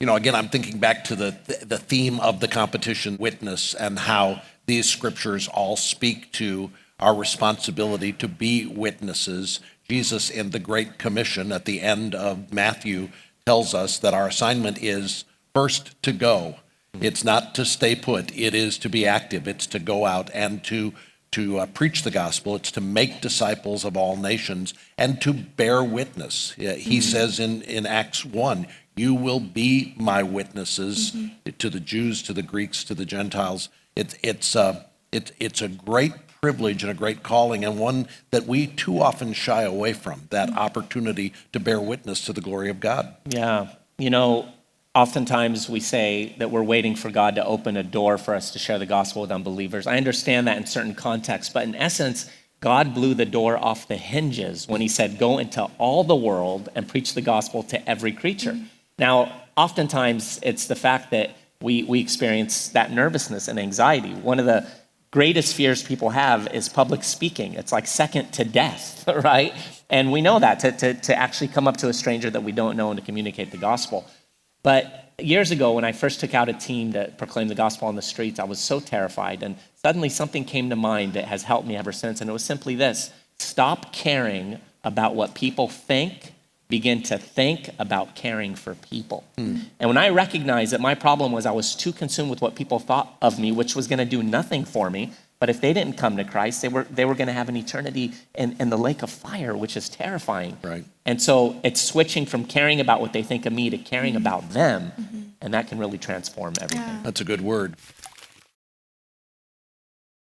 Again, I'm thinking back to the theme of the competition, witness, and how these scriptures all speak to our responsibility to be witnesses. Jesus, in the Great Commission at the end of Matthew, tells us that our assignment is first to go. It's not to stay put. It is to be active. It's to go out and to preach the gospel. It's to make disciples of all nations and to bear witness. He says in Acts 1, you will be my witnesses to the Jews, to the Greeks, to the Gentiles. It's a great privilege and a great calling, and one that we too often shy away from, that opportunity to bear witness to the glory of God. Yeah. Oftentimes we say that we're waiting for God to open a door for us to share the gospel with unbelievers. I understand that in certain contexts, but in essence, God blew the door off the hinges when he said, go into all the world and preach the gospel to every creature. Now, oftentimes it's the fact that we experience that nervousness and anxiety. One of the greatest fears people have is public speaking. It's like second to death, right? And we know that, to actually come up to a stranger that we don't know and to communicate the gospel. But years ago, when I first took out a team to proclaim the gospel on the streets, I was so terrified. And suddenly something came to mind that has helped me ever since. And it was simply this: stop caring about what people think, begin to think about caring for people. And when I recognized that my problem was I was too consumed with what people thought of me, which was going to do nothing for me, but if they didn't come to Christ, they were going to have an eternity in the lake of fire, which is terrifying. Right. And so it's switching from caring about what they think of me to caring about them, and that can really transform everything. That's a good word.